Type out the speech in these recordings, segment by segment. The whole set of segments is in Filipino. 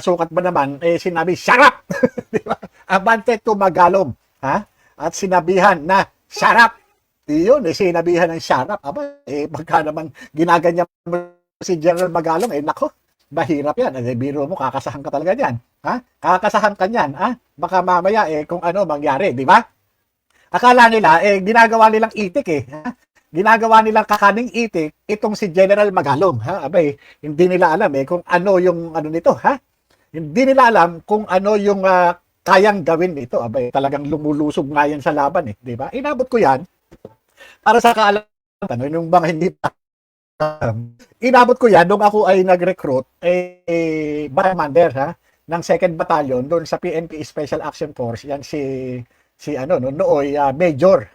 sukat ba naman, sinabi, shut up! Di ba? Abante tumagalom. Ha? At sinabihan na, shut up! Yun, sinabihan ng shut up. Pagka naman ginaganyan mo si General Magalong, nako, mahirap yan. Biro mo, kakasahan ka talaga yan. Ha? Kakasahan ka yan. Ha? Baka mamaya, kung ano mangyari, di ba? Akala nila, ginagawa nilang itik Ha? Ginagawa nilang kakaning itik itong si General Magalong. Ha? Hindi nila alam kung ano yung ano nito. Ha? Hindi nila alam kung ano yung kayang gawin nito. Talagang lumulusog nga yan sa laban. Di ba? Inabot ko yan para sa kaalaman, yung mga hindi pa. Inabot ko yan nung ako ay nag-recruit commander ng 2nd Battalion doon sa PNP Special Action Force. Yan si ano nooy Major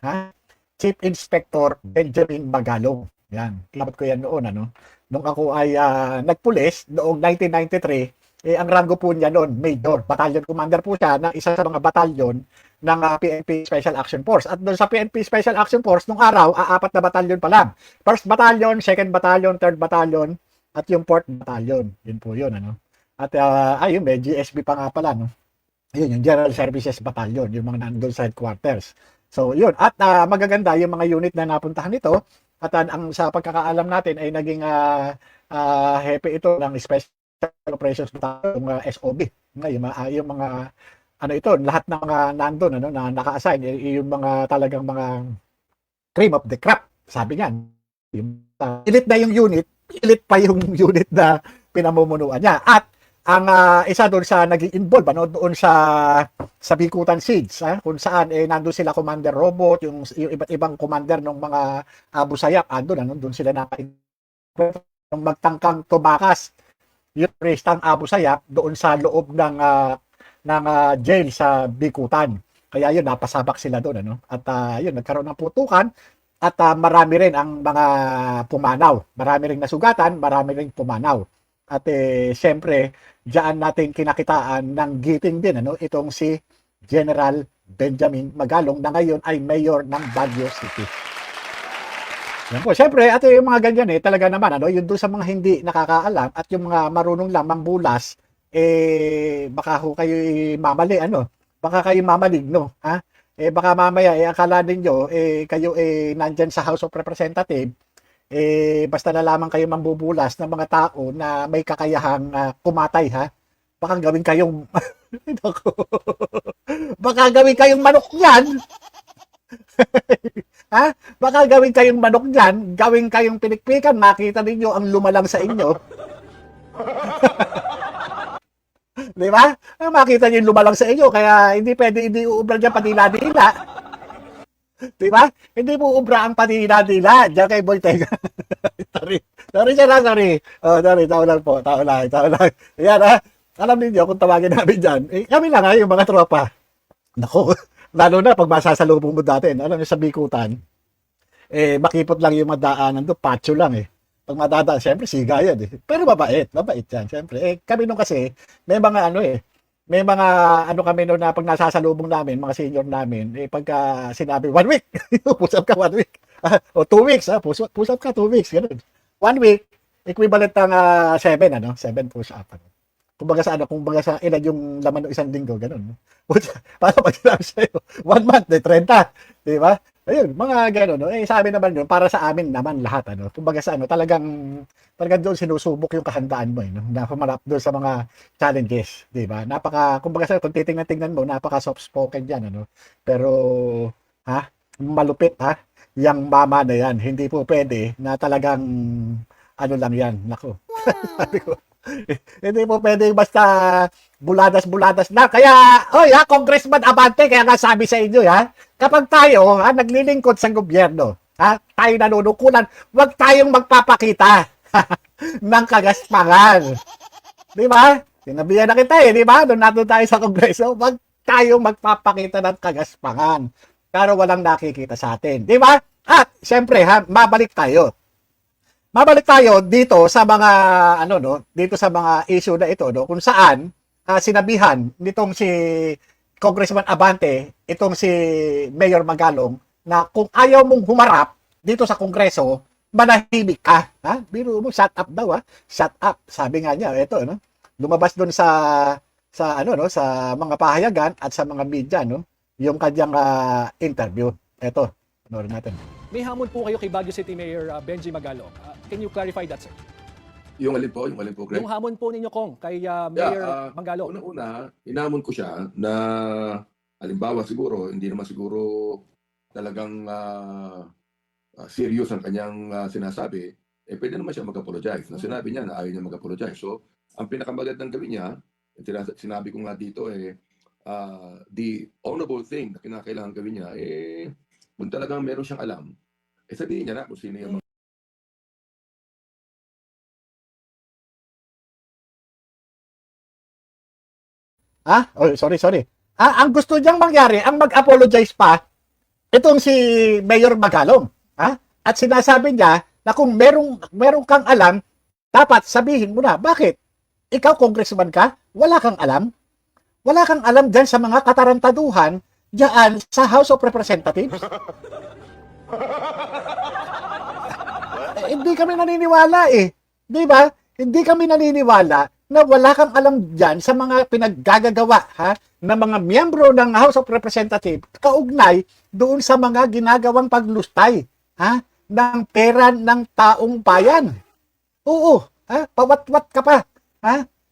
Chief Inspector Benjamin Magalong. Yan. Inabot ko yan noon nung ako ay nagpulis noong 1993. Ang rango po niya noon Major, Battalion Commander po siya ng isa sa mga batalyon ng PNP Special Action Force. At doon sa PNP Special Action Force, nung araw, 4 na batalyon pa lang. 1st Battalion, 2nd Battalion, 3rd Battalion, at yung 4th Battalion. Yun po yun. At ayun, may GSB pa nga pala. Yun, yung General Services Battalion, yung mga nandun sa headquarters. So, yun. At magaganda yung mga unit na napuntahan nito. At ang sa pagkakaalam natin ay naging hepe ito ng Special Operations Battalion, yung SOB. Yung mga ano ito, lahat ng mga nandun na naka-assign, yung mga talagang mga cream of the crop, sabi niya. Elite na yung unit, elite pa yung unit na pinamumunuan niya. At ang isa doon sa naging involved doon sa Bikutan Siege, kung saan nandun sila Commander Robot, yung iba't ibang commander ng mga Abu Sayyaf, doon sila ng magtangkang tumakas yung prestang Abu Sayyaf doon sa loob ng jail sa Bikutan. Kaya yun, napasabak sila doon. At yun, nagkaroon ng putukan at marami rin ang mga pumanaw. Marami rin nasugatan, marami rin pumanaw. At siyempre, diyan natin kinakitaan ng giting din itong si General Benjamin Magalong na ngayon ay mayor ng Baguio City. Yan po. Siyempre, at yung mga ganyan talaga naman, yun doon sa mga hindi nakakaalam at yung mga marunong lang mangbulas, baka ho kayo mamali, baka kayo mamaligno, baka mamaya, akala ninyo, kayo nandyan sa House of Representatives, basta na lamang kayo mambubulas ng mga tao na may kakayahang kumatay, baka gawin kayong, baka gawin kayong manok niyan, baka gawin kayong manok niyan, gawin kayong pinikpikan, makita ninyo ang lumalang sa inyo. Di ba? Makita niyo yung lumalang sa inyo, kaya hindi pwede, hindi uubra dyan padila-dila. Di ba? Hindi mo ubra ang padila-dila dyan kay Boytega. sorry siya lang, sorry. Sorry, tao lang po, tao lang. Yan alam niyo kung tawagin namin dyan, kami lang yung mga tropa. Nako, lalo na pag masasalubong mo dati, alam niyo sa Bikutan, makipot lang yung madaanan doon, patio lang Pag madadaan, siyempre, siga yan Pero mabait yan, siyempre. Kami nung kasi, may mga may mga kami nung na pag nasasalubong namin, mga senior namin, pagka sinabi, 1 week, push up ka 1 week. O 2 weeks, push up ka 2 weeks, ganun. 1 week, equivalent ng 7, 7 push up. Kumbaga sa ilan yung laman ng isang linggo, ganun. Para pag sinabi sa'yo, 1 month, 30, di ba? Ayun, mga gano'n. Sabi naman yun, para sa amin naman lahat. Kumbaga sa talagang doon sinusubok yung kahandaan mo. Na humarap doon sa mga challenges. Di ba? Kumbaga sa kung titingnan mo, napaka soft-spoken yan. Pero, malupit, yung mama na yan. Hindi po pwede na talagang, lang yan. Nako. Sabi ko, hindi po pwede basta buladas-buladas na. Kaya, Congressman Abante, kaya nga sabi sa inyo, kapag tayo, naglilingkod sa gobyerno, tayo nanunukulan, huwag tayong magpapakita ng kagaspangan. Di ba? Sinabihan na kita di ba? Doon natin tayo sa Kongreso, huwag tayong magpapakita ng kagaspangan. Pero walang nakikita sa atin. Di ba? At, siyempre, mabalik tayo. Mabalik tayo dito sa mga dito sa mga issue na ito kung saan sinabihan nitong si Congressman Abante, itong si Mayor Magalong na kung ayaw mong humarap dito sa Kongreso, manahimik ka. Biro mo, shut up daw Shut up. Sabi nga niya, ito lumabas doon sa ano no, sa mga pahayagan at sa mga media no, yung kanyang interview. Eto, panoorin natin. May hamon po kayo kay Baguio City Mayor Benji Magalong. Can you clarify that, sir? Yung alin po, Greg? Yung hamon po ninyo, Kong, kay Mayor Magalong. Unang-una, hinamon ko siya na halimbawa siguro, hindi naman siguro talagang serious ang kanyang sinasabi, pwede naman siya mag-apologize. Na sinabi niya na ayaw niya mag-apologize. So, ang pinakamagandang gawin niya, sinabi ko nga dito, the honorable thing na kinakailangan gawin niya, kung talagang meron siyang alam, sabihin niya na kung sino yung Oh, sorry. Ang gusto niyang mangyari, ang mag-apologize pa, itong si Mayor Magalong. At sinasabi niya na kung merong kang alam, dapat sabihin mo na. Bakit? Ikaw, congressman ka, wala kang alam? Wala kang alam dyan sa mga katarantaduhan dyan sa House of Representatives? Hindi kami naniniwala Di ba? Hindi kami naniniwala na wala kang alam dyan sa mga pinaggagawa ng mga miyembro ng House of Representatives kaugnay doon sa mga ginagawang paglustay ng pera ng taong bayan. Oo, pawat-wat ka pa.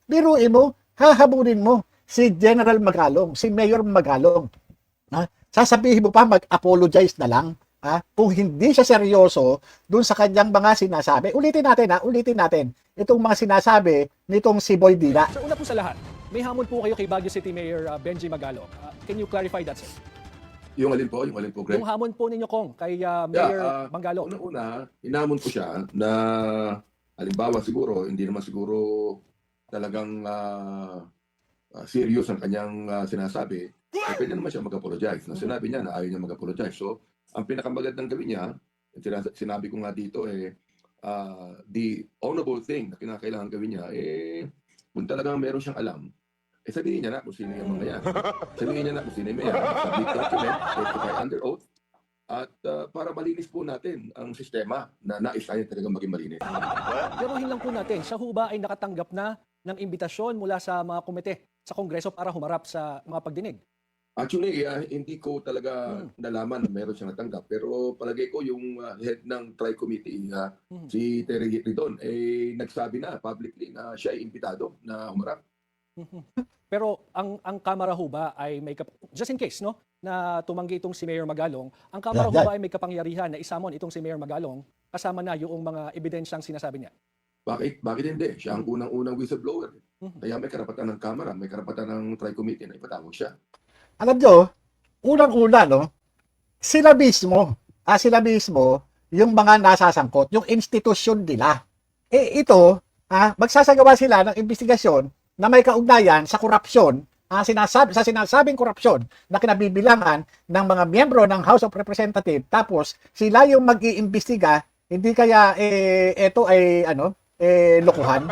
Biruin mo, hahabulin mo si General Magalong, si Mayor Magalong. Sasabihin mo pa mag-apologize na lang. Kung hindi siya seryoso doon sa kanyang mga sinasabi. Ulitin natin. Itong mga sinasabi nitong si Boy Dila. Sir, una po sa lahat, may hamon po kayo kay Baguio City Mayor Benji Magalong. Can you clarify that, sir? yung alin po, Greg? Yung hamon po ninyo, Kong, kay Mayor Magalong. Unang-una, hinamon ko siya na halimbawa siguro, hindi naman siguro talagang serious ang kanyang sinasabi, pwede naman siya mag-apologize. Na sinabi niya na ayaw niya mag-apologize. So, ang pinakamagandang gawin niya, sinabi ko nga dito, the honorable thing na kinakailangan gawin niya, kung talagang meron siyang alam, sabihin niya na kung sino yung mga yan. Sabihin niya na kung sino yung mga yan. Submit document, certify under oath, at para malinis po natin ang sistema na nais tayo talagang maging malinis. Yaruhin lang po natin, siya ho ba ay nakatanggap na ng imbitasyon mula sa mga komite sa Kongreso para humarap sa mga pagdinig? Actually, hindi ko talaga nalaman na meron siyang natanggap. Pero palagay ko yung head ng tri-committee, si Terry Ridon, nagsabi na publicly na siya ay imbitado na humarap. Pero ang Kamara ho ba ay may just in case na tumanggi itong si Mayor Magalong, ang Kamara ho ba ay may kapangyarihan na isamon itong si Mayor Magalong kasama na yung mga ebidensyang sinasabi niya? Bakit hindi? Siya ang unang-unang whistleblower. Kaya may karapatan ng Kamara, may karapatan ng tri-committee na ipatawag siya. Alam nyo, unang-una, sila mismo, yung mga nasasangkot, yung institusyon nila. Ito, magsasagawa sila ng investigasyon na may kaugnayan sa korupsyon, sa sinasabing korupsyon na kinabibilangan ng mga miyembro ng House of Representatives, tapos sila yung mag-iimbestiga, hindi kaya ito ay lokohan?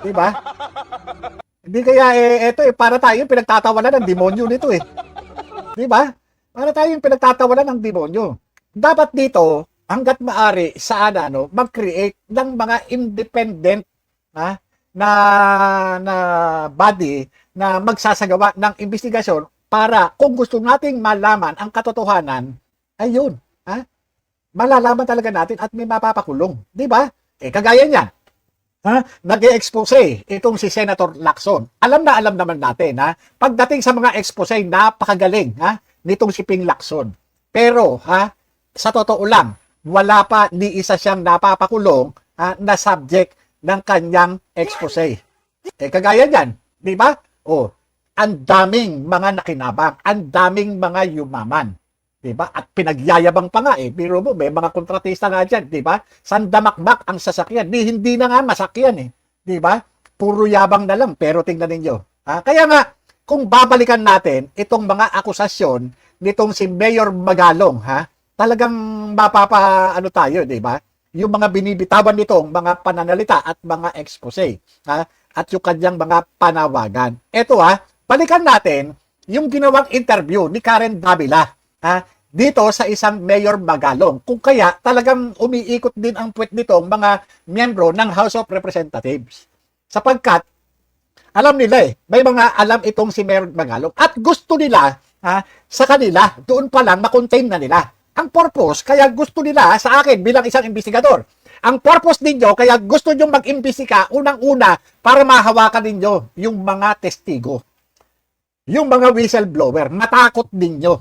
Diba? Hindi kaya ito para tayo pinagtatawanan ng demonyo nito Diba? Para tayo pinagtatawanan ng demonyo. Dapat dito, hanggat maaari sana mag-create ng mga independent na body na magsasagawa ng investigasyon para kung gusto nating malaman ang katotohanan, ayun, malalaman talaga natin at may mapapakulong. Diba? Kagaya niyan. Nag-e-expose itong si Senator Lacson. Alam naman natin pagdating sa mga expose, napakagaling nitong si Ping Lacson. Pero sa totoo lang, wala pa ni isa siyang napapakulong na subject ng kanyang expose. Kagaya niyan, di ba? Ang daming mga nakinabang, ang daming mga yumaman. Diba? At pinagyayabang pa nga Biro mo, may mga kontratista nga dyan, diba? Sandamakmak ang sasakyan. Hindi na nga masakyan Diba? Puro yabang na lang, pero tingnan ninyo. Kaya nga, kung babalikan natin itong mga akusasyon nitong si Mayor Magalong, talagang tayo, diba? Yung mga binibitawan nitong mga pananalita at mga expose, at yung kanyang mga panawagan. Ito balikan natin yung ginawang interview ni Karen Davila, dito sa isang Mayor Magalong. Kung kaya talagang umiikot din ang puwet nitong mga miyembro ng House of Representatives. Sapagkat, alam nila may mga alam itong si Mayor Magalong at gusto nila sa kanila, doon pa lang makontain na nila. Ang purpose, kaya gusto nila sa akin bilang isang investigador, ang purpose ninyo, kaya gusto nyo mag-imbestiga, unang-una, para mahawakan ninyo yung mga testigo. Yung mga whistleblower, matakot ninyo.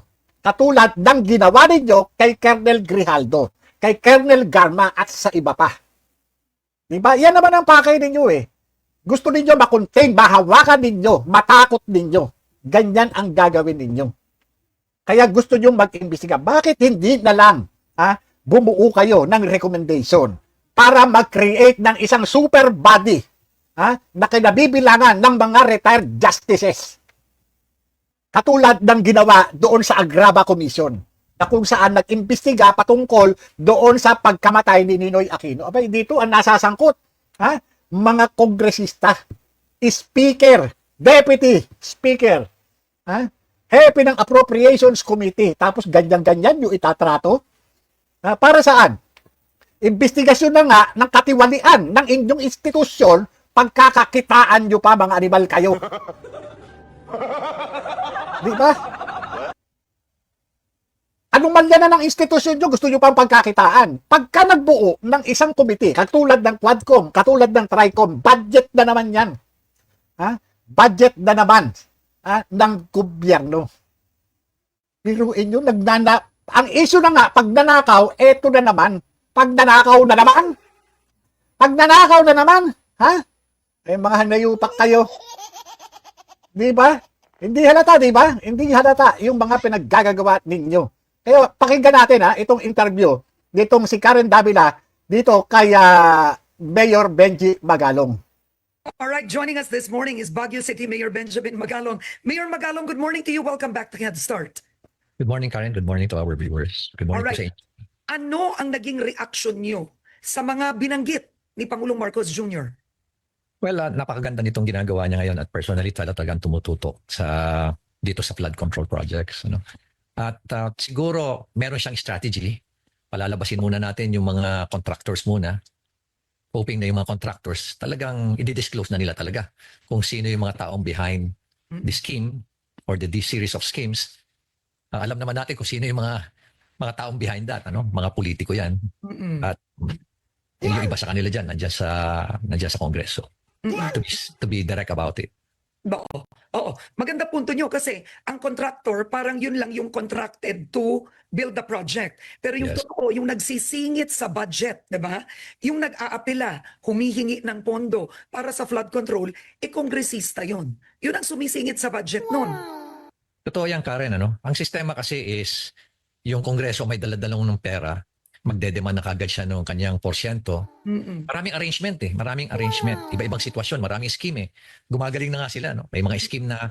Katulad ng ginawa ninyo kay Colonel Grijaldo, kay Colonel Garma at sa iba pa. Diba? Yan naman ang pakay ninyo Gusto ninyo makontain, mahawakan ninyo, matakot ninyo. Ganyan ang gagawin ninyo. Kaya gusto nyo mag-imbestiga. Bakit hindi na lang bumuo kayo ng recommendation para mag-create ng isang super body na kinabibilangan ng mga retired justices? Katulad ng ginawa doon sa Agraba Commission na kung saan nag-imbestiga patungkol doon sa pagkamatay ni Ninoy Aquino. Abay, dito ang nasasangkot. Mga kongresista, speaker, deputy speaker, hepe ng Appropriations Committee, tapos ganyan-ganyan yung itatrato. Para saan? Investigasyon na nga ng katiwalian ng inyong institusyon, pagkakakitaan nyo pa, mga animal kayo. Di ba? Anomalya na ng institusyon nyo, gusto nyo pang pagkakitaan. Pagka nagbuo ng isang komite, katulad ng Quadcom, katulad ng Tricom, budget na naman yan. Budget na naman ng gobyerno. Biruin nyo, ang issue na nga, pag nanakaw, eto na naman. Pag nanakaw na naman. Pag nanakaw na naman. Mga hanayupak kayo. Di ba? Hindi halata, di ba? Hindi halata yung mga pinaggagawa ninyo. Kaya pakinggan natin itong interview nitong si Karen Davila dito kay Mayor Benji Magalong. All right, joining us this morning is Baguio City Mayor Benjamin Magalong. Mayor Magalong, good morning to you. Welcome back to Head Start. Good morning, Karen. Good morning to our viewers. Good morning Alright. po sa inyo. Ano ang naging reaction niyo sa mga binanggit ni Pangulong Marcos Jr.? Well, napakaganda nitong ginagawa niya ngayon at personally talagang tumututok dito sa flood control projects. At siguro meron siyang strategy. Palalabasin muna natin yung mga contractors muna. Hoping na yung mga contractors talagang i-disclose na nila talaga kung sino yung mga taong behind the scheme or this series of schemes. Alam naman natin kung sino yung mga taong behind that, mga politiko yan. At yung iba sa kanila dyan, nandiyan sa Kongreso. To be direct about it. Oo. Maganda punto nyo kasi ang contractor, parang yun lang yung contracted to build the project. Pero yung Yes. totoo, yung nagsisingit sa budget, diba? Yung nag-aapela, humihingi ng pondo para sa flood control, kongresista yun. Yun ang sumisingit sa budget nun. Totoo yan, Karen. Ang sistema kasi is yung Kongreso may daladalang ng pera, magdedemand na kagad siya ng kanyang porsyento. Maraming arrangement. Iba-ibang sitwasyon, maraming scheme Gumagaling na nga sila. May mga scheme na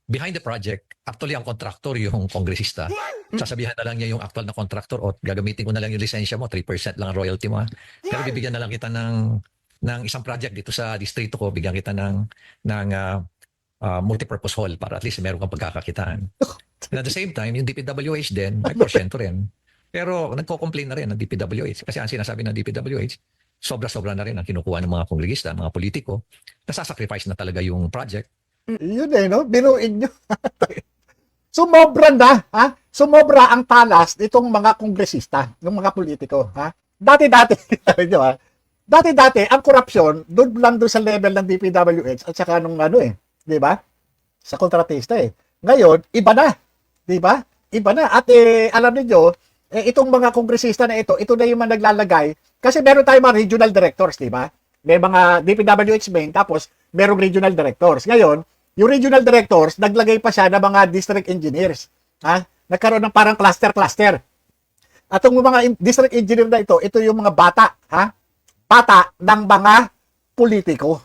behind the project, actually ang contractor yung kongresista. Sasabihan na lang niya yung actual na contractor o gagamitin ko na lang yung lisensya mo, 3% lang ang royalty mo. Pero bibigyan na lang kita ng isang project dito sa distrito ko, bigyan kita ng multipurpose hall para at least meron kang pagkakakitaan. And at the same time, yung DPWH din, may porsyento rin. Pero nagko-complain na rin ang DPWH. Kasi ang sinasabi ng DPWH, sobra-sobra na rin ang kinukuha ng mga kongregista, mga politiko. Nasasacrifice na talaga yung project. Yun binuin nyo. Sumobra na, Sumobra ang talas nitong mga kongresista, ng mga politiko, Dati-dati, dati-dati, ang korupsyon, doon lang doon sa level ng DPWH at saka nung di ba? Sa kontratista Ngayon, iba na. Di ba? Iba na. At alam niyo itong mga kongresista na ito na yung mga naglalagay. Kasi meron tayong mga regional directors, di ba? May mga DPWH main, tapos merong regional directors. Ngayon, yung regional directors, naglagay pa siya ng mga district engineers. Nagkaroon ng parang cluster-cluster. At yung mga district engineer na ito yung mga bata. Bata ng mga politiko.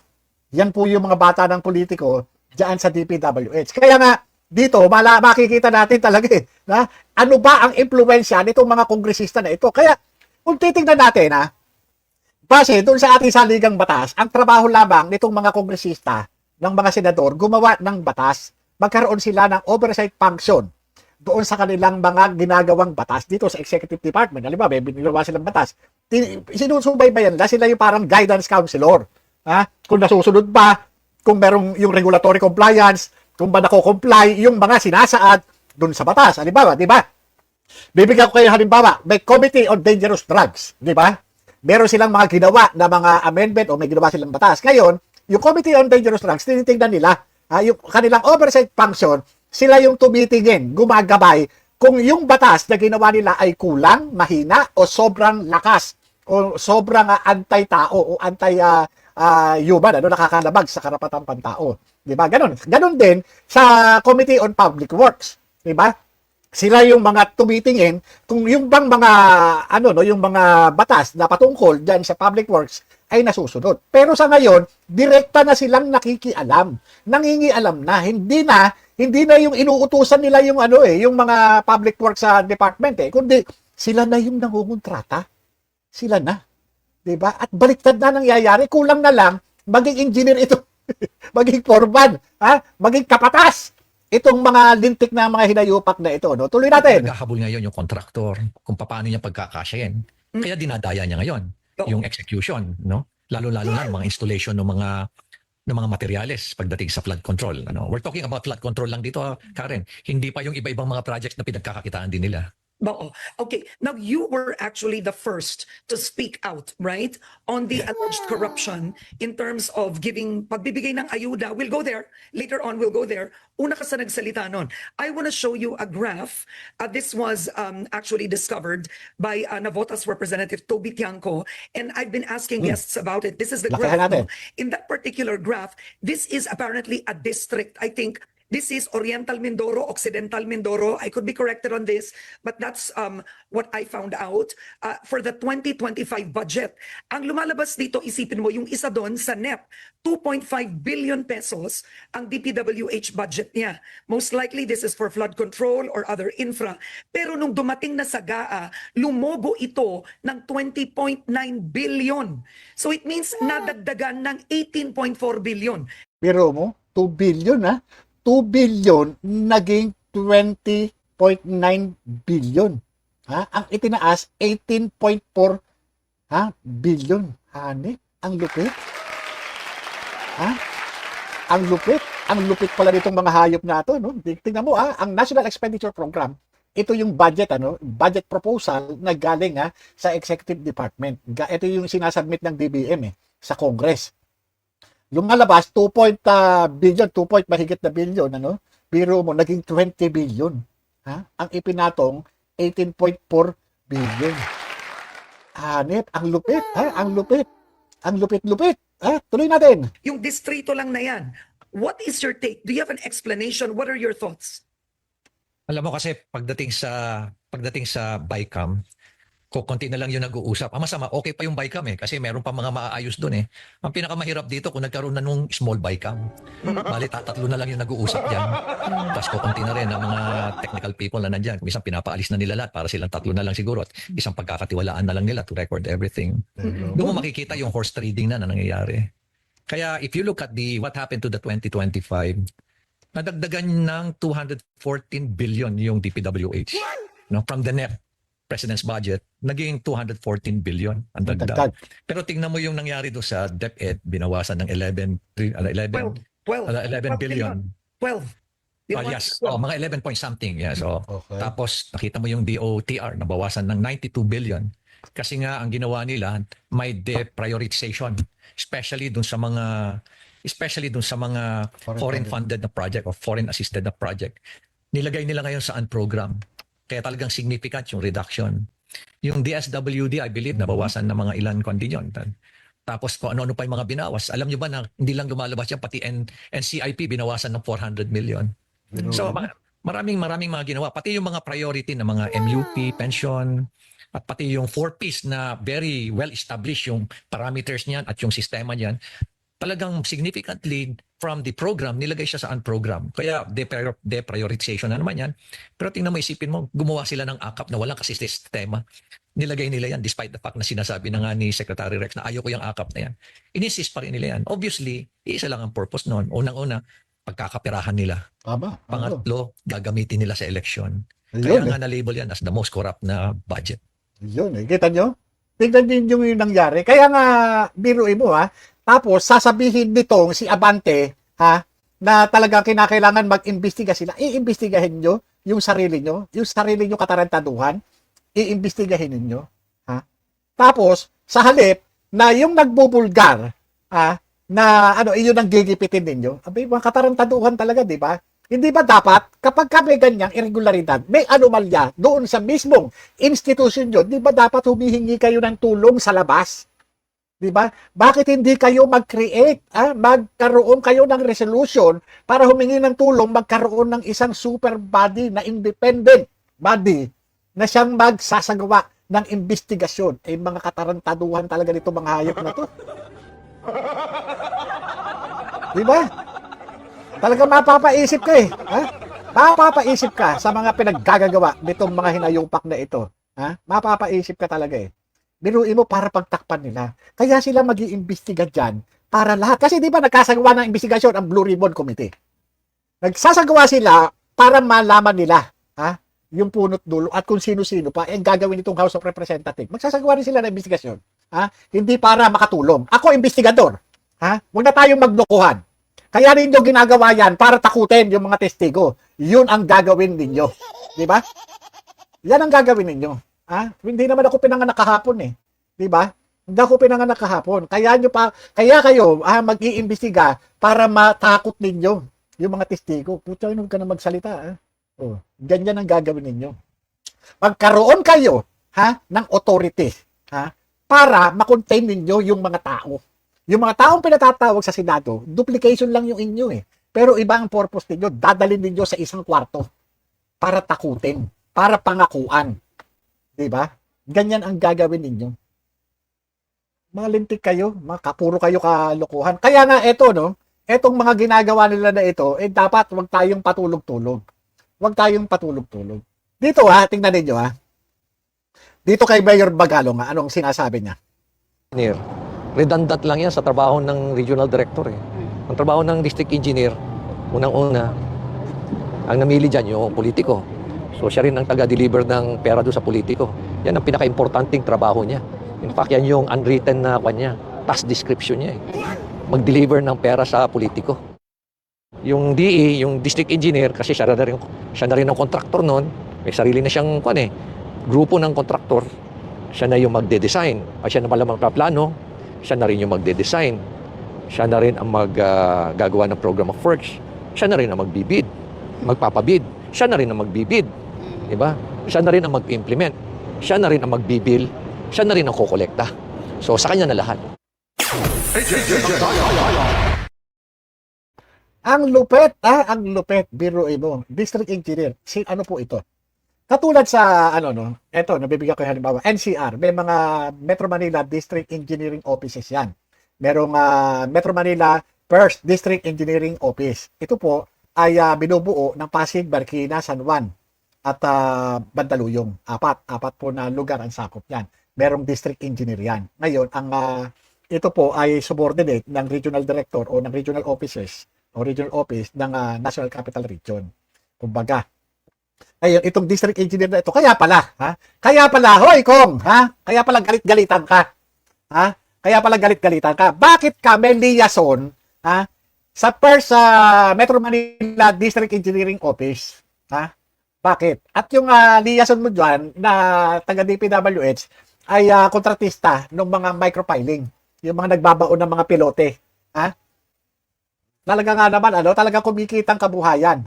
Yan po yung mga bata ng politiko diyan sa DPWH. Kaya nga, dito, makikita natin talaga na ano ba ang impluensya nitong mga kongresista na ito. Kaya, kung titingnan natin, base doon sa ating saligang batas, ang trabaho lamang nitong mga kongresista, ng mga senador, gumawa ng batas, magkaroon sila ng oversight function doon sa kanilang mga ginagawang batas dito sa executive department. Halimbawa, may binilawa silang batas. Sinusubaybayan nila, sila yung parang guidance counselor Kung nasusunod ba, kung merong yung regulatory compliance, kung ba nako-comply yung mga sinasaad dun sa batas. Halimbawa, di ba? Bibigyan ko kayo halimbawa, may Committee on Dangerous Drugs, di ba? Meron silang mga ginawa na mga amendment o may ginawa silang batas. Ngayon, yung Committee on Dangerous Drugs, tinitingnan nila, yung kanilang oversight function, sila yung tumitingin, gumagabay, kung yung batas na ginawa nila ay kulang, mahina, o sobrang lakas, o sobrang anti-tao, o anti-human, nakakalabag sa karapatang pantao. Di ba? Ganon din sa Committee on Public Works. Di ba? Sila yung mga tumitingin kung yung bang mga yung mga batas na patungkol diyan sa public works ay nasusunod. Pero sa ngayon, direkta na silang nakikialam. Nangingialam na, hindi na yung inuutusan nila yung yung mga public works sa department kundi sila na yung nangungontrata. Sila na. 'Di ba? At baliktad na nangyayari, kulang na lang maging engineer ito, maging foreman, maging kapatas. Itong mga lintik na mga hinayupak na ito, no? Tuloy natin. Naghahabol ngayon yung contractor kung paano niya pagkakasyahin. Kaya dinadaya niya ngayon yung execution, no? Lalo-lalo na mga installation ng mga materyales pagdating sa flood control. We're talking about flood control lang dito, Karen. Hindi pa yung iba-ibang mga projects na pinagkakakitaan din nila. Oo. Okay. Now, you were actually the first to speak out, right? On the alleged corruption in terms of pagbibigay ng ayuda. We'll go there. Later on, we'll go there. Una ka sa nagsalita nun. I want to show you a graph. This was actually discovered by Navotas Representative Toby Tiangco. And I've been asking guests about it. This is the Lakihan graph. natin. No? In that particular graph, this is apparently a district, I think. This is Oriental Mindoro, Occidental Mindoro. I could be corrected on this, but that's what I found out for the 2025 budget. Ang lumalabas dito, isipin mo, yung isa doon sa NEP, 2.5 billion pesos ang DPWH budget niya. Most likely, this is for flood control or other infra. Pero nung dumating na sa GAA, lumobo ito ng 20.9 billion. So it means nadagdagan ng 18.4 billion. Pero mo, 2 billion 2 billion naging 20.9 billion. Ang itinaas 18.4 billion. Ang lupit. Ang lupit. Ang lupit pala nitong mga hayop na ito, no? Tingnan mo, ang National Expenditure Program, ito yung budget, budget proposal na galing sa Executive Department. Ito yung sinasubmit ng DBM sa Congress. Lumalabas 2 billion, 2 mahigit na billion, biro mo, naging 20 billion. Ang ipinatong, 18.4 billion. Hanip, ang lupit, ang lupit. Ang lupit-lupit. Tuloy natin. Yung distrito lang na yan. What is your take? Do you have an explanation? What are your thoughts? Alam mo kasi pagdating sa BICAM, konti na lang yung nag-uusap. Masama, okay pa yung BICAM kasi meron pa mga maaayos doon Ang pinakamahirap dito kung nagkaroon na nung small BICAM. Bali, tatlo na lang yung nag-uusap dyan. Tapos konti na rin ang mga technical people na nandyan. Minsan pinapaalis na nila lahat para silang tatlo na lang siguro at isang pagkakatiwalaan na lang nila to record everything. Doon mo makikita yung horse trading na nangyayari. Kaya if you look at what happened to the 2025, nadagdagan ng 214 billion yung DPWH. From the NEP President's budget, naging 214 billion ang dagdag. Pero tingnan mo yung nangyari do sa DepEd, binawasan ng 11 billion. 12. Yes, mga 11 point something. Yes, okay. Tapos nakita mo yung DOTR, nabawasan ng 92 billion. Kasi nga ang ginawa nila, may deprioritization, especially dun sa mga foreign funded na project or foreign assisted na project. Nilagay nila ngayon sa program. Kaya talagang significant yung reduction. Yung DSWD, I believe, nabawasan na mga ilan condition. Tapos kung ano-ano pa yung mga binawas. Alam nyo ba na hindi lang lumalabas yan, pati NCIP binawasan ng 400 million. So maraming mga ginawa. Pati yung mga priority na mga MUP, pension, at pati yung 4Ps na very well established yung parameters niyan at yung sistema niyan. Talagang significantly from the program, nilagay siya sa program. Kaya deprioritization na naman yan. Pero tingnan mo, isipin mo, gumawa sila ng AKAP na walang kasi sistema. Nilagay nila yan despite the fact na sinasabi na nga ni Secretary Rex na ayaw ko yung AKAP na yan. Ininsist pa rin nila yan. Obviously, isa lang ang purpose noon. Unang-una, pagkakapirahan nila. Pangatlo, gagamitin nila sa election. Kaya nga na-label yan as the most corrupt na budget. Yun Kita nyo? Tignan din yung nangyari. Kaya nga, biruin mo Tapos sasabihin nitong si Abante, ha, na talagang kinakailangan mag-imbestiga sila. Iimbestigahin nyo yung sarili nyo katarantaduhan, iimbestigahin ninyo, ha? Tapos sa halip na yung nagbubulgar, ha, na ano, iyon ang gigipitin ninyo. Abay, mga katarantaduhan talaga, di ba? Hindi ba dapat, kapag may ganyang irregularidad, may anomalya doon sa mismong institution nyo, di ba dapat humihingi kayo ng tulong sa labas? Di ba? Bakit hindi kayo mag-create, magkaroon kayo ng resolution para humingi ng tulong, magkaroon ng isang super body na independent body na siyang magsasagawa ng investigasyon? Eh, mga katarantaduhan talaga nito mga hayop na to. Di ba? Talaga mapapaisip ka eh. Ha? Mapapaisip ka sa mga pinaggagawa nitong mga hinayupak na ito. Ha? Mapapaisip ka talaga eh. Biruin mo para pagtakpan nila. Kaya sila mag-iimbestiga dyan para lahat. Kasi di ba nagkasagawa ng investigasyon ang Blue Ribbon Committee? Nagsasagawa sila para malaman nila, ha, yung punot dulo at kung sino-sino pa ang gagawin itong House of Representatives. Magsasagawa rin sila ng investigasyon. Ha? Hindi para makatulong. Ako, investigador. Ha? Huwag na tayong maglokohan. Kaya ninyo ginagawa yan para takutin yung mga testigo. Yun ang gagawin ninyo. Di ba? Yan ang gagawin ninyo. Ha? Hindi naman ako pinanganak kahapon eh. Di ba? Hindi ako pinanganak kahapon. Kaya kayo mag-iimbestiga para matakot ninyo yung mga testigo. Puta, huwag ka na magsalita. Ha? Oh, ganyan ang gagawin ninyo. Magkaroon kayo, ha, ng authority, ha, para makontain ninyo yung mga tao. Yung mga taong pinatatawag sa Senado, duplication lang yung inyo eh. Pero iba ang purpose ninyo, dadalhin ninyo sa isang kwarto para takutin, para pangakuan. Diba? Ganyan ang gagawin ninyo. Mga lintik kayo, puro kayo kalokohan. Kaya nga eto, no, etong mga ginagawa nila na ito, eh dapat wag tayong patulog-tulog. Wag tayong patulog-tulog. Dito tingnan ninyo Dito kay Mayor Magalong, anong sinasabi niya? Redundant lang yan sa trabaho ng regional director eh. Ang trabaho ng district engineer, unang-una, ang namili dyan yung politiko. So siya rin ang taga-deliver ng pera doon sa politiko. Yan ang pinaka-importanting trabaho niya. In fact, yan yung unwritten na task description niya eh. Mag-deliver ng pera sa politiko. Yung DE, yung district engineer, kasi siya na rin ang contractor noon, may sarili na siyang grupo ng contractor. Siya na yung magde-design. At siya na malamang plano, siya na rin yung magde-design. Siya na rin ang gagawa ng program of works. Siya na rin ang magbibid, magpapabid. Siya na rin ang magbibid. Diba? Siya na rin ang mag-implement. Siya na rin ang magbibil. Siya na rin ang kukolekta. So, sa kanya na lahat. Ang lupet, biruin mo. District Engineer, ano po ito? Katulad sa, eto, nabibigyan ko yung halimbawa, NCR, may mga Metro Manila District Engineering Offices yan. Merong Metro Manila First District Engineering Office. Ito po ay binubuo ng Pasig, Marikina, San Juan at Mandaluyong. Apat po na lugar ang sakop yan. Merong District Engineer yan. Ngayon, ito po ay subordinate ng Regional Director o ng Regional Offices o Regional Office ng National Capital Region. Kumbaga, ayun, itong district engineer na ito, kaya pala, hoy Kong, kaya pala galit-galitan ka, kaya pala galit-galitan ka. Bakit ka may liaison, sa first Metro Manila District Engineering Office, Bakit? At yung liaison mo dyan na taga-DPWH ay kontratista ng mga micropiling, yung mga nagbabaon ng mga pilote, Talaga nga naman, talaga kumikitang kabuhayan,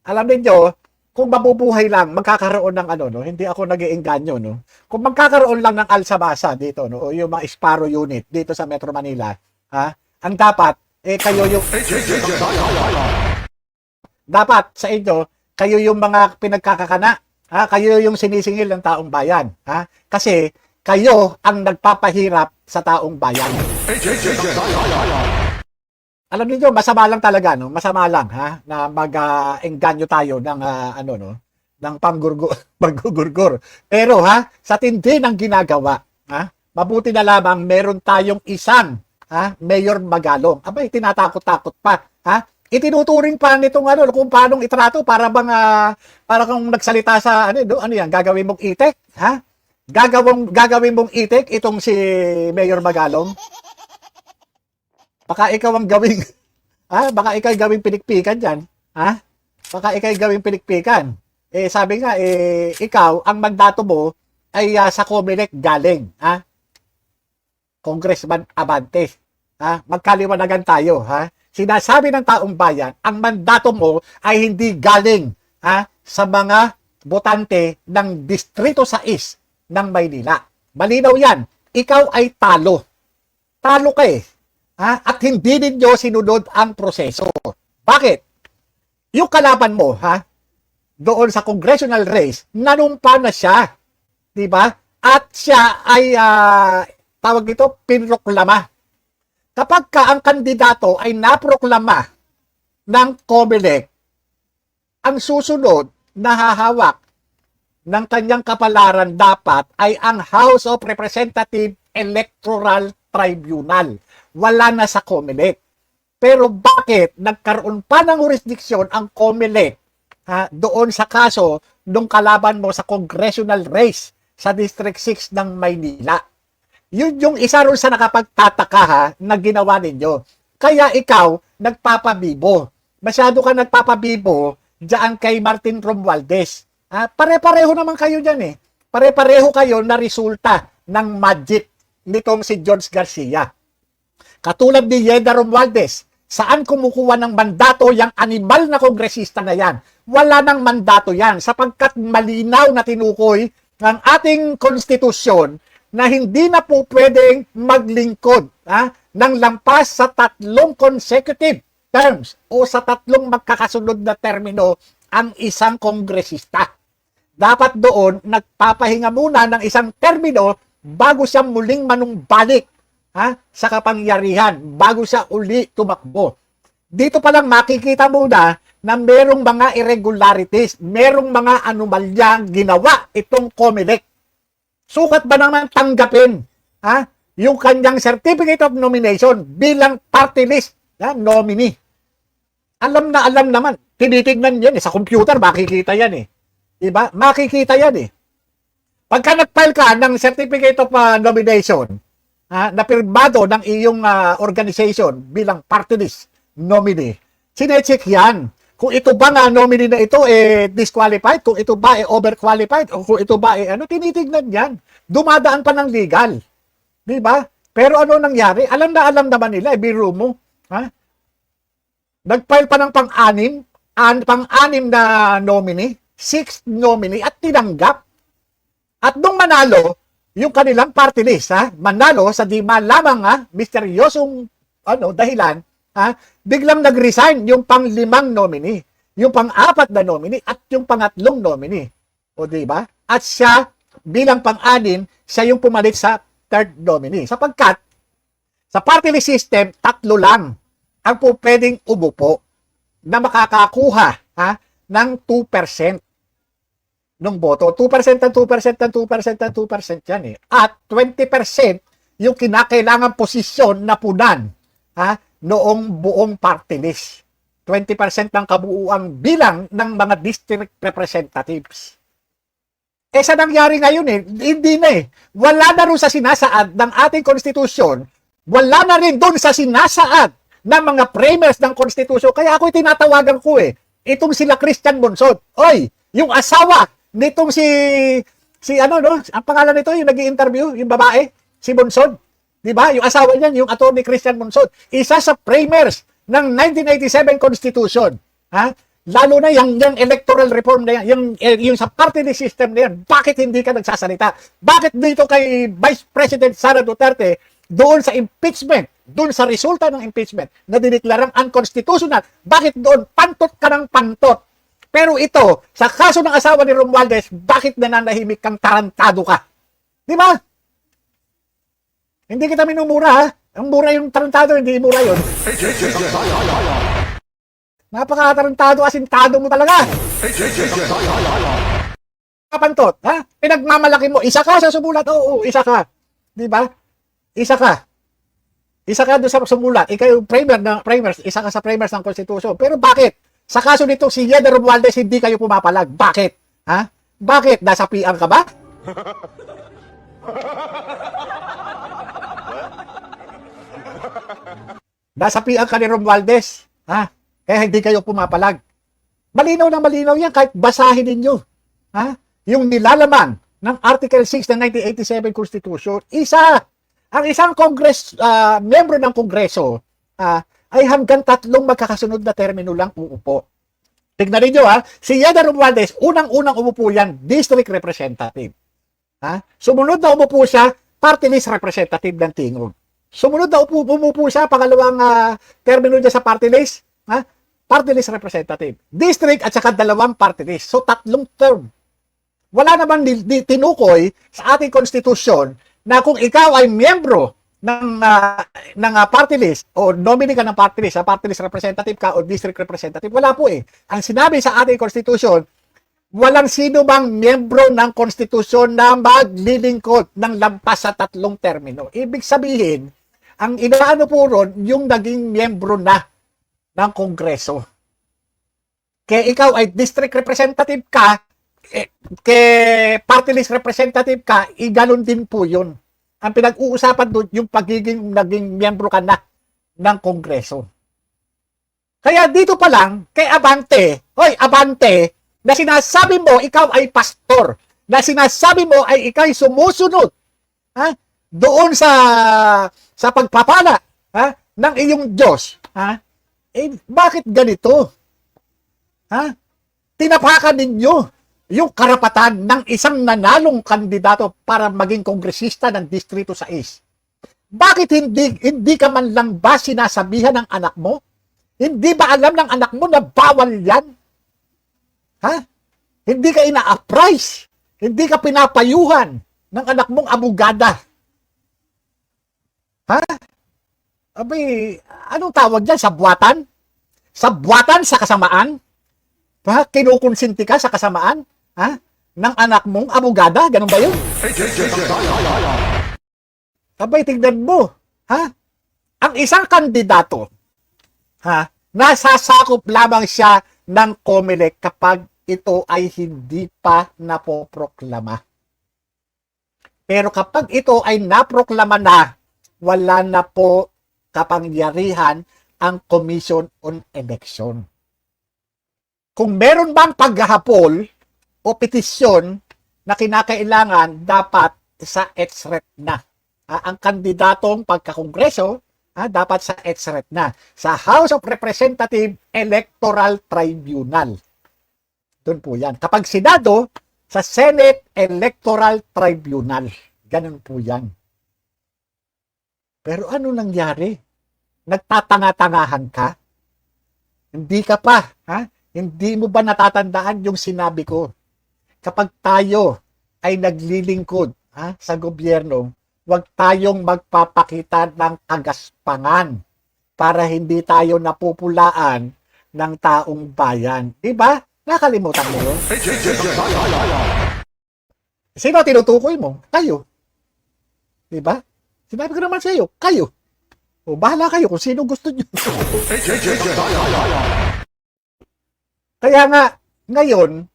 Alam niyo, kung mabubuhay lang, magkakaroon ng hindi ako nag-iengganyo, no? Kung magkakaroon lang ng alsabasa dito, no? O yung mga Sparrow unit dito sa Metro Manila, ang dapat, kayo yung... dapat sa inyo, kayo yung mga pinagkakakana, kayo yung sinisingil ng taong bayan, Kasi, kayo ang nagpapahirap sa taong bayan. Alam niyo, masama lang talaga, no? Masama lang, na mag-engganyo tayo ng, ng panggugurgur. Pero, sa tindi ng ginagawa, mabuti na lamang meron tayong isang, Mayor Magalong. Abay, tinatakot-takot pa, Itinuturing pa nitong, kung paanong itrato para bang, para kung nagsalita sa, yan, gagawin mong itek, Gagawin mong itek itong si Mayor Magalong? Baka ikaw ang gawing, baka ikaw ang gawing pinikpikan dyan. Baka ikaw ang gawing pinikpikan. Sabi nga, ikaw, ang mandato mo ay sa COMELEC galing. Congressman Abante. Magkaliwanagan tayo. Sinasabi ng taong bayan, ang mandato mo ay hindi galing sa mga botante ng Distrito 6 ng Maynila. Malinaw yan. Ikaw ay talo. Talo ka eh. At hindi ninyo sinunod ang proseso. Bakit? Yung kalaban mo, doon sa congressional race, nanumpa na siya. Diba? At siya ay, tawag dito, pinroklama. Kapag ka ang kandidato ay naproklama ng COMELEC, ang susunod na hahawak ng kanyang kapalaran dapat ay ang House of Representative Electoral Tribunal. Wala na sa COMELEC. Pero bakit nagkaroon pa ng jurisdiction ang COMELEC doon sa kaso nung kalaban mo sa congressional race sa District 6 ng Maynila? Yun yung isa ron sa nakapagtataka na ginawa ninyo. Kaya ikaw, nagpapabibo. Masyado ka nagpapabibo diyan kay Martin Romualdez. Pare-pareho naman kayo dyan eh. Pare-pareho kayo na resulta ng magic nitong si George Garcia. Katulad ni Yeda Romualdez, saan kumukuha ng mandato yung animal na kongresista na yan? Wala nang mandato yan sapagkat malinaw na tinukoy ng ating konstitusyon na hindi na po pwedeng maglingkod ng lampas sa 3 consecutive terms o sa 3 magkakasunod na termino ang isang kongresista. Dapat doon nagpapahinga muna ng isang termino bago siya muling manumbalik sa kapangyarihan, bago siya uli tumakbo. Dito pa lang makikita muna na merong mga irregularities, merong mga anomalyang ginawa itong COMELEC. Sukat ba naman tanggapin yung kanyang certificate of nomination bilang party list nominee? Alam naman. Tinitignan yan sa computer, makikita yan eh. Diba? Makikita yan eh. Pagka nag-file ka ng certificate of nomination na pirmado ng iyong organization bilang party list nominee, sinecheck yan. Kung ito ba nga nominee na ito disqualified, kung ito ba overqualified, o kung ito ba tinitignan yan. Dumadaan pa ng legal. Di ba? Pero ano nangyari? Alam naman nila, biro mo. Nag-file pa ng pang-anim na nominee, 6th nominee, at tinanggap. At nung manalo, yung kanilang party list, manalo sa di malamang misteryosong dahilan, biglang nag-resign yung pang-5 nominee, yung pang-4 na nominee, at yung pang-3 nominee. O diba? At siya, bilang pang-6, siya yung pumalit sa 3rd nominee. Sapagkat, sa party list system, 3 lang ang po pwedeng umupo na makakakuha ng 2% ng boto. 2% ng 2% ng 2% ng 2% yan eh. At 20% yung kinakailangan posisyon na punan noong buong party list. 20% ng kabuuang bilang ng mga district representatives. Sa nangyari ngayon hindi na Wala na rin sa sinasaad ng ating konstitusyon, wala na rin doon sa sinasaad ng mga framers ng konstitusyon. Kaya ako'y tinatawagan ko itong sila Christian Bonsod. Oy, yung asawa nitong ang pangalan nito, yung nag-i-interview, yung babae, si Bonsod. Di ba? Yung asawa niyan, yung attorney Christian Bonsod. Isa sa framers ng 1987 Constitution. Lalo na yung electoral reform na yan, yung sa party list system na yan. Bakit hindi ka nagsasalita? Bakit dito kay Vice President Sara Duterte, doon sa impeachment, doon sa resulta ng impeachment na dineklarang unconstitutional, bakit doon pantot ka ng pantot? Pero ito, sa kaso ng asawa ni Romualdez, bakit nananahimik kang tarantado ka? Di ba? Hindi kita minumura Ang mura yung tarantado, hindi mura yun. Napaka-tarantado, asintado mo talaga. Kapantot, ha? Pinagmamalaki mo, isa ka sa sumulat. Oo, isa ka. Di ba? Isa ka. Isa ka doon sa sumulat. Ikaw yung framers, isa ka sa framers ng konstitusyon. Pero bakit? Sa kaso nito, si Yeda Romualdez, hindi kayo pumapalag. Bakit? Ha? Bakit? Nasa PR ka ba? Nasapian ka ni Romualdez. Ha? Kaya hindi kayo pumapalag. Malinaw na malinaw yan kahit basahin ninyo. Ha? Yung nilalaman ng Article 6 ng 1987 Constitution, ang isang membro ng Kongreso ay hanggang 3 magkakasunod na termino lang uupo. Tignan niyo si Yeda Romualdez, unang-unang umupo yan, district representative. Sumunod na umupo siya, party list representative ng Tingog. Sumunod na umupo siya, pangalawang termino niya sa party list, party list representative. District at saka 2 party list. So 3 term. Wala namang tinukoy sa ating konstitusyon na kung ikaw ay miyembro ng party list o nominee ka ng party list representative ka o district representative, wala po eh. Ang sinabi sa ating konstitusyon, walang sino mang miyembro ng konstitusyon na maglilingkod ng lampas sa 3 termino. Ibig sabihin, ang inaano po ron, yung naging miyembro na ng Kongreso. Kaya ikaw ay district representative ka, party list representative ka, iganon din po yun. Ang pinag-uusapan doon, yung pagiging naging miyembro ka na ng Kongreso. Kaya dito pa lang, kay Abante, Abante, na sinasabi mo ikaw ay pastor, na sinasabi mo ay ikaw ay sumusunod doon sa pagpapala ng iyong Diyos. Bakit ganito? Tinapakan ninyo yung karapatan ng isang nanalong kandidato para maging kongresista ng Distrito 6. Bakit hindi ka man lang ba sinasabihan ng anak mo? Hindi ba alam ng anak mo na bawal yan? Hindi ka ina-appraise. Hindi ka pinapayuhan ng anak mong abogada. Abay, anong tawag dyan? Sabwatan? Sabwatan sa kasamaan? Kinukonsinti ka sa kasamaan? Ng anak mong abogada? Ganun ba yun? Abay, tignan mo. Ang isang kandidato, nasasakop lamang siya ng COMELEC kapag ito ay hindi pa napoproklama. Pero kapag ito ay naproklama na, wala na po kapangyarihan ang Commission on Election. Kung meron bang paghahapol o petisyon na kinakailangan, dapat sa ETSRET na. Ang kandidatong pagkakongreso, dapat sa ETSRET na. Sa House of Representative Electoral Tribunal. Doon po yan. Kapag Senado, sa Senate Electoral Tribunal. Ganun po yan. Pero ano nangyari? Nagtatanga-tangahan ka? Hindi ka pa. Hindi mo ba natatandaan yung sinabi ko? Kapag tayo ay naglilingkod sa gobyerno, huwag tayong magpapakita ng kagaspangan para hindi tayo napupulaan ng taong bayan. Diba? Nakalimutan mo yun? Sino tinutukoy mo? Kayo. Diba? Sinabi ko naman sa iyo, kayo. O bahala kayo kung sino gusto nyo. Kaya nga, ngayon,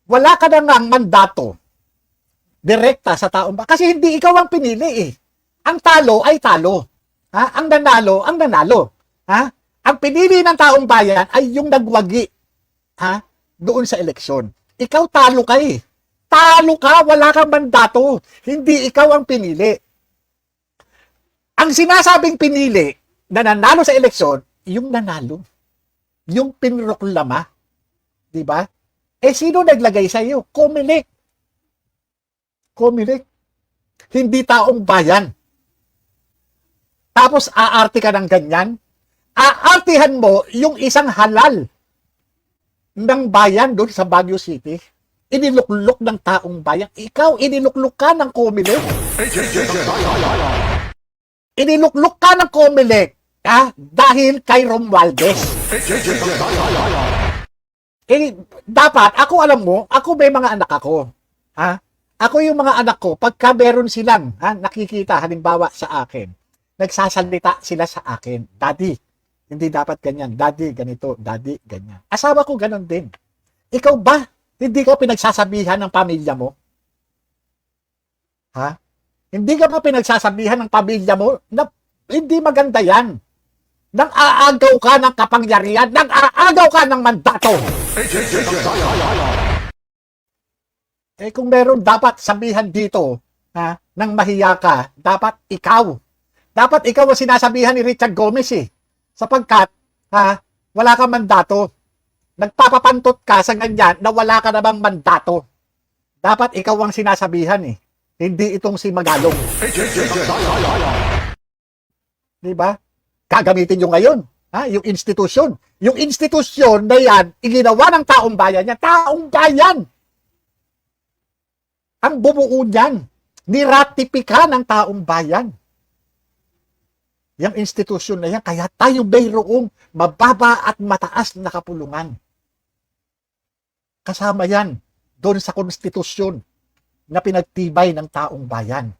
wala ka na nga mandato direkta sa taong bayan. Kasi hindi ikaw ang pinili eh. Ang talo ay talo. Ang nanalo, ang nanalo. Ang pinili ng taong bayan ay yung nagwagi doon sa eleksyon. Ikaw talo ka eh. Talo ka, wala kang mandato. Hindi ikaw ang pinili. Ang sinasabing pinili na nanalo sa eleksyon, yung nanalo. Yung pinroklama. Diba? Sino naglagay sa iyo? COMELEC. COMELEC. Hindi taong bayan. Tapos aarte ka ng ganyan. Aartihan mo yung isang halal ng bayan doon sa Baguio City. Iniluklok ng taong bayan. Ikaw, iniluklok ka ng COMELEC. Iniluklok ka ng COMELEC dahil kay Romualdez. Dapat, ako alam mo, ako may mga anak ako. Ako yung mga anak ko, pagka meron silang nakikita, halimbawa sa akin, nagsasalita sila sa akin, Daddy, hindi dapat ganyan, Daddy, ganito, Daddy, ganyan. Asawa ko ganon din. Ikaw ba, hindi ka pinagsasabihan ng pamilya mo? Hindi ka ba pinagsasabihan ng pamilya mo na hindi maganda yan? Nang-aagaw ka ng kapangyarihan, nang-aagaw ka ng mandato. Eh kung meron dapat sabihan dito, ha, nang mahiya ka, dapat ikaw. Dapat ikaw ang sinasabihan ni Richard Gomez eh. Sapagkat, ha, wala kang mandato. Nagpapapantot ka sa ganyan na wala ka namang mandato. Dapat ikaw ang sinasabihan eh. Hindi itong si Magalong. Di ba? Gagamitin nyo ngayon. Ha? Yung institusyon. Yung institusyon na yan, iginawa ng taong bayan yan. Taong bayan! Ang bumuo niyan. Niratipika ng taong bayan. Yung institusyon na yan, kaya tayo mayroong mababa at mataas na kapulungan. Kasama yan doon sa konstitusyon na pinagtibay ng taong bayan.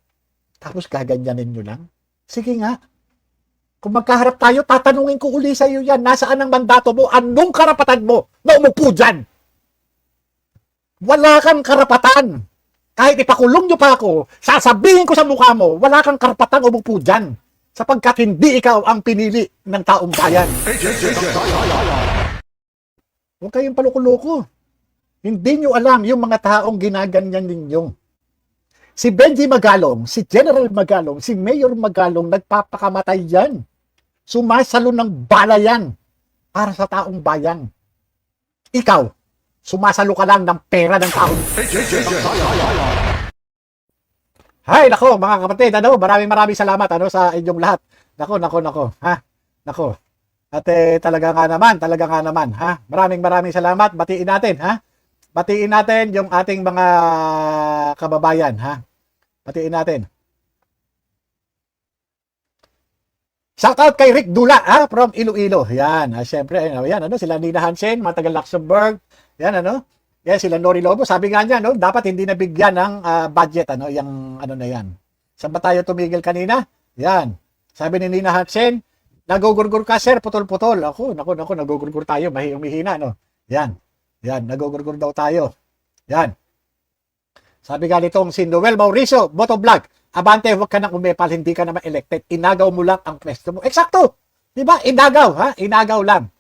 Tapos gaganyanin nyo lang? Sige nga. Kung magkaharap tayo, tatanungin ko uli sa iyo yan. Nasaan ang mandato mo? Anong karapatan mo na umupo dyan? Wala kang karapatan. Kahit ipakulong nyo pa ako, sasabihin ko sa mukha mo, wala kang karapatan umupo dyan. Sapagkat hindi ikaw ang pinili ng taong bayan. Huwag kayong paluko-loko. Hindi nyo alam yung mga taong ginaganyan ninyo. Si Benji Magalong, si General Magalong, si Mayor Magalong, nagpapakamatay yan. Sumasalo ng bala yan para sa taong bayan. Ikaw, sumasalo ka lang ng pera ng taong. Hay, nako, mga kapatid, maraming salamat sa inyong lahat. Nako, ha? Nako. At talaga nga naman, ha? Maraming salamat. Batiin natin, ha? Batiin natin yung ating mga kababayan, ha? Batiin natin. Shout out kay Rick Dula, ha? From Iloilo. Yan, syempre, yan, sila Nina Hansen, mga taga Luxembourg. Yan, yan, sila Nori Lobo. Sabi nga niya, dapat hindi nabigyan ng budget, yung na yan. Saan ba tayo tumigil kanina? Yan. Sabi ni Nina Hansen, nagugurgur ka, sir, putol-putol. Ako, nagugurgur tayo, umihina, no? Yan, nagugurgur daw tayo. Yan. Sabi nga nitong si Noel Mauricio, Motovlog, abante, huwag ka nang umepal, hindi ka naman elected. Inagaw mo lang ang pwesto mo. Eksakto! Diba? Inagaw, ha? Inagaw lang.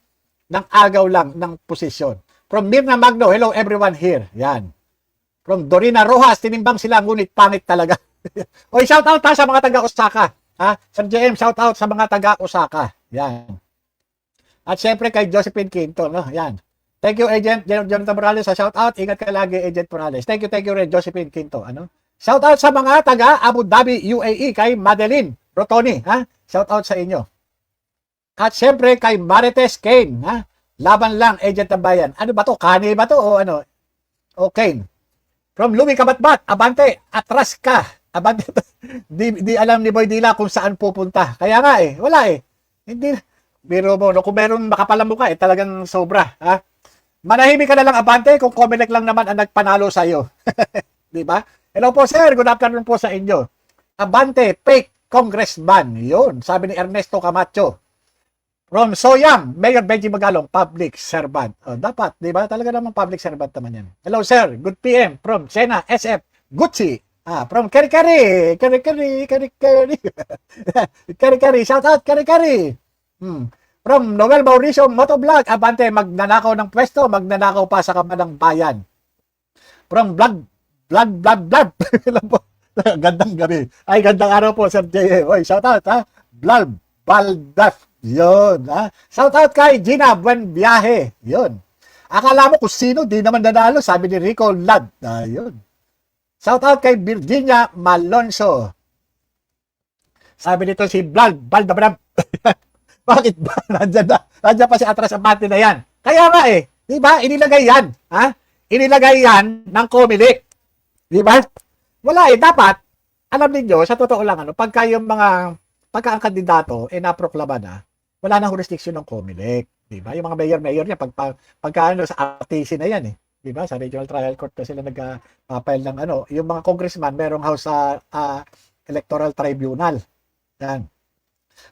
Nang agaw lang ng posisyon. From Mirna Magno, hello everyone here. Yan. From Dorina Rojas, tinimbang sila, ngunit pangit talaga. Oy, shout out sa mga taga Osaka. Ha? Sir JM, shout out sa mga taga Osaka. Yan. At syempre kay Josephine Quinto, no? Yan. Thank you, Agent Jonathan Morales, sa shout out. Ingat ka lagi, Agent Morales. Thank you rin, Josephine Quinto. Shout out sa mga taga Abu Dhabi, UAE, kay Madeline Rotoni. Ha? Shout out sa inyo. At syempre kay Marites Kane. Ha? Laban lang, Agent ng Bayan. Ano ba to? Kani ba to? O ano? O Kane. From Louie Kabatbat, abante, atras ka. Abante, di alam ni Boy Dila kung saan pupunta. Kaya nga wala Hindi, biro mo, kung meron makapalam mo ka talagang sobra. Ha? Manahimik ka na lang, abante, kung Comelec lang naman ang nagpanalo sa'yo. Di ba? Hello po, sir. Good afternoon po sa inyo. Abante, fake congressman. Yun, sabi ni Ernesto Camacho. From Soyang, Mayor Benji Magalong, public servant. Dapat, di ba? Talaga namang public servant naman yan. Hello, sir. Good PM. From Sena, SF, Gucci. From Kari-Kari. Kari-Kari. Shout out, Kari-Kari. From Noel Mauricio, Motovlog. Abante, magnanakaw ng pwesto, magnanakaw pa sa kamanang bayan. From Vlog. Gandang gabi. Ay, gandang araw po, Sir J. Oy, shout out, ha? Vlog. Baldaf. Yun, ha? Shout out kay Gina Buenviaje. Yun. Akala mo kung sino, di naman nanalo, sabi ni Rico Lad. Yun. Shout out kay Virginia Malonzo. Sabi nito si Baldabram. Bakit ba? Nandiyan pa si Atras Abante na yan. Kaya nga di ba? Inilagay yan. Ha? Inilagay yan ng Comelec. Di ba? Wala dapat, alam niyo sa totoo lang, pagka ang kandidato, naproklama na, wala nang jurisdiction ng Comelec. Di ba? Yung mga mayor niya, pagka sa RTC na yan Di ba? Sa Regional Trial Court na sila nag-file ng yung mga congressman, merong house sa Electoral Tribunal. Yan.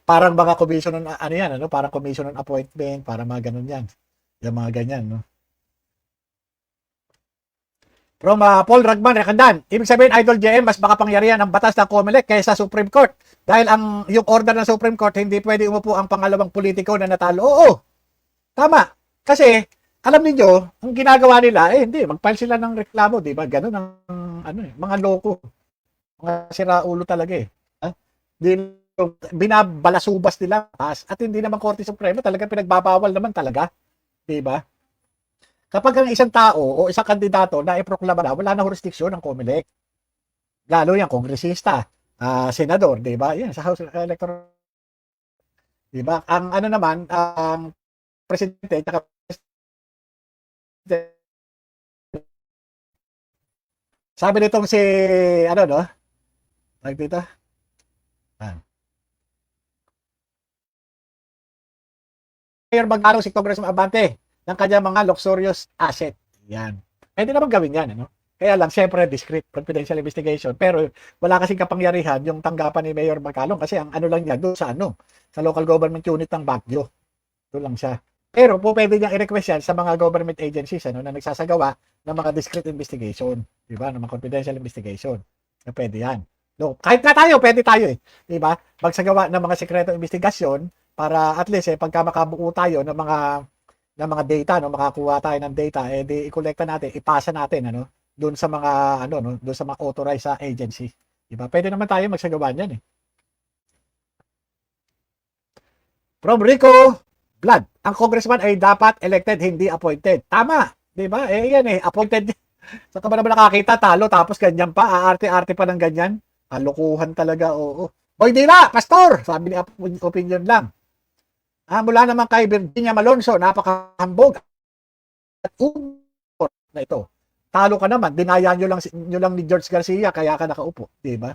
Parang mga commission on, parang commission on appointment, parang mga ganun yan. Yung mga ganyan, no? From Paul Ragman, Rekandan. Ibig sabihin, Idol JM, mas makapangyarihan ang batas ng COMELEC kaysa Supreme Court. Dahil yung order ng Supreme Court, hindi pwede umupo ang pangalawang politiko na natalo. Oo, tama. Kasi, alam niyo ang ginagawa nila, hindi, mag-file sila ng reklamo, di ba? Ganun ang, mga loko. Mga siraulo talaga eh. Ha? Binabalasubas nila at hindi naman Korte Suprema talaga pinagbabawal naman talaga. Di ba? Kapag ang isang tao o isang kandidato na iproklama na, wala na jurisdiksyon ng COMELEC. Lalo yan, kongresista, senador, di ba? Yan, sa House Electoral. Di ba? Ang naman, ang presidente, tsaka sabi nitong si, dito? Mayor Magaro, si Congressman Abante, ng kanyang mga luxurious asset. Yan. Pwede naman gawin yan, Kaya lang, syempre, discreet, confidential investigation. Pero wala kasing kapangyarihan yung tanggapan ni Mayor Magkalong kasi ang lang niya doon sa local government unit ng Baguio. Doon lang siya. Pero pwede niya i-request yan sa mga government agencies na nagsasagawa ng mga discreet investigation. Diba? Ng mga confidential investigation. Na pwede yan. No, kahit na tayo, pwede tayo Diba? Magsagawa ng mga sekretong investigasyon para at least pagka makabuo tayo ng mga data, makakuha tayo ng data, di i-collecta natin, ipasa natin, doon sa mga, doon sa mga authorized agency. Diba? Pwede naman tayo magsagawa niyan From Rico Blood, ang congressman ay dapat elected, hindi appointed. Tama, di ba? Yan appointed. Saan ka ba naman nakakita, talo, tapos ganyan pa, aarte-arte pa ng ganyan. Kalukuhan talaga, oo. Boy Dila, pastor, sabi ni opinion lang. Mula naman kay Virginia Malonzo, napakahambog. At na ito. Talo ka naman, dinaya nyo lang ni George Garcia, kaya ka nakaupo, di ba?